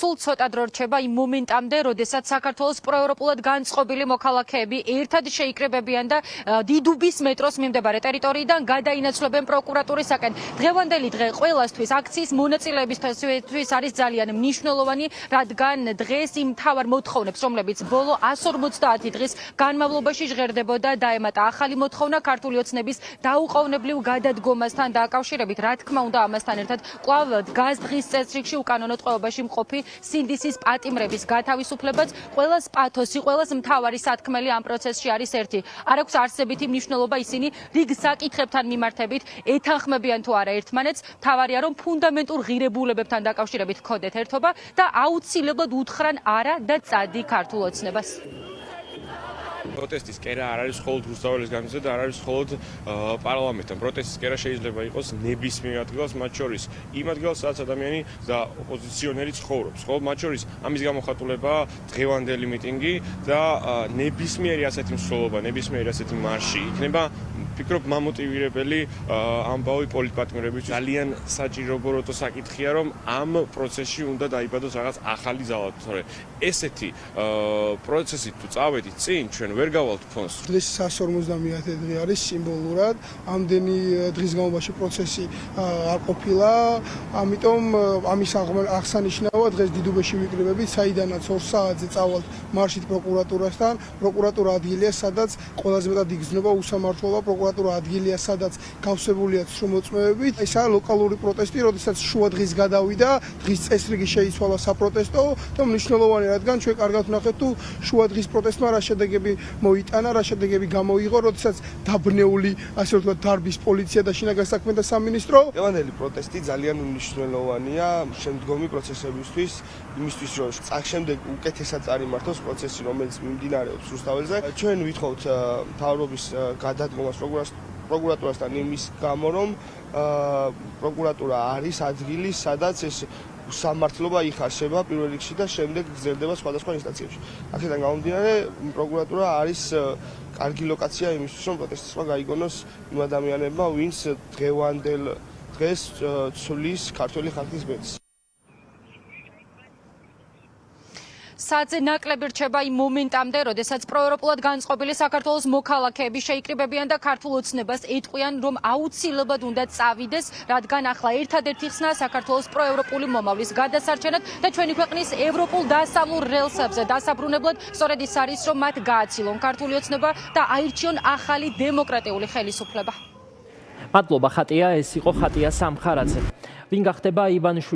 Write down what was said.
სულ ცოტა დრო რჩება იმ მომენტამდე, როდესაც საქართველოს პროევროპულად განწყობილი მოქალაქეები ერთად შეიკრიბებიან და დიდუბის მეტროს მიმდებარე ტერიტორიიდან გადაინაცვლებენ პროკურატურისაკენ. დღევანდელი დღე ყველასთვის აქციის მონაწილეებისთვის არის ძალიან მნიშვნელოვანი, რადგან დღეს იმ მთავარ მოთხოვნებს, რომლებიც ბოლო 150 დღის განმავლობაში ჟღერდებოდა, დაემატა ახალი მოთხოვნა ქართული ოცნების დაუყოვნებლივ გადადგომასთან დაკავშირებით. რა თქმა უნდა, ამასთან ერთად კვლავ დგას დღის წესრიგში უკანონო ტყვეობაში მყოფი სინდისის პატიმრების გათავისუფლებაც. ყველას პათოსი, ყველას მთავარი სათქმელი ამ პროცესში არის ერთი. არ აქვს არსებითი მნიშვნელობა ისინი რიგ საკითხებთან მიმართებით ეთანხმებიან თუ არა ერთმანეთს. მთავარია, რომ ფუნდამენტურ ღირებულებებთან დაკავშირებით ჰქონდეთ ერთობა და აუცილებლად უთხრან არა და წადი ქართულ ოცნებას. პროტესტის კერა არ არის მხოლოდ რუსთაველის გამიზრდა და არ არის მხოლოდ პარლამენტთან. პროტესტის კერა შეიძლება იყოს ნებისმიერ ადგილას, მათ შორის იმ ადგილას, სადაც ადამიანი და ოპოზიციონერი ცხოვრობს. ხო, მათ შორის ამის გამოხატულებაა დღევანდელი მიტინგი და ნებისმიერი ასეთი მსვლელობა, ნებისმიერი ასეთი მარში იქნება ფიქრობ მამოტივირებელი ამბავი პოლიტპატიმრებისთვის. ძალიან საჭირო ბოროტო საკითხია, რომ ამ პროცესში უნდა დაიბადოს რაღაც ახალი ძალა, თორე ესეთი პროცესი თუ წავედით წინ, ჩვენ ვერ გავალთ ფონს. დღეს 150 დღე არის სიმბოლურად, ამდენი დღის განმავლობაში პროცესი არ ყოფილა, ამიტომ ამის აღსანიშნავად დღეს დიდუბეში ვიკრიბებით, საიდანაც 2 საათზე წავალთ მარშით პროკურატურასთან. პროკურატურა ადგილია, სადაც ყველაზე მეტად იგრძნობა უსამართლობა, პროკურატურა ადგილია, სადაც გავსებულია შრომოწმეებით. ესაა ლოკალური პროტესტი, როდესაც შუა დღის გადავიდა, დღის წესრიგი შეიცვალა საპროტესტო და მნიშვნელოვანი, რადგან ჩვენ კარგად ვნახეთ თუ შუა დღის პროტესტმა რა შედეგები მოიტანა, რა შედეგები გამოიღო, როდესაც დაბნეული, ასე ვთქვათ, დარბის პოლიცია და შინაგან საქმეთა სამინისტრო. დღევანდელი პროტესტი ძალიან მნიშვნელოვანია შემდგომი პროცესებისთვის, იმისთვის, რომ შემდეგ უკეთესად წარიმართოს პროცესი, რომელიც მიმდინარეობს რუსთაველზე. ჩვენ ვითხოვთ მთავრობის გადადგომას პროკურატურასთან იმის გამო, რომ პროკურატურა არის ადგილი, სადაც ეს სამართლობა იხარშება პირველ რიგში და შემდეგ გრძელდება სხვადასხვა ინსტანციებში. აქედან გამომდინარე, პროკურატურა არის კარგი ლოკაცია იმისთვის, რომ პროტესტმა გაიგონოს იმ ადამიანებმა, ვინც დღევანდელ დღეს ცვლის ქართული ხალხის ბედს. საათზე ნაკლები რჩება იმ მომენტამდე, როდესაც პროევროპულად განწყობილი საქართველოს მოქალაქეები შეიკრიბებიან და ქართულ ოცნებას ეტყვიან, რომ აუცილებლად უნდა წავიდეს, რადგან ახლა ერთადერთი ხსნა საქართველოს პროევროპული მომავლის გადასარჩენად და ჩვენი ქვეყნის ევროპულ დასავლურ რელსებზე დასაბრუნებლად სწორედ ის არის, რომ მათ გააცილონ ქართული ოცნება და აირჩიონ ახალი დემოკრატიული ხელისუფლება. მადლობა ხატია, ეს იყო ხატია სამხარაძე. ვინ გახდება ივანიშვილი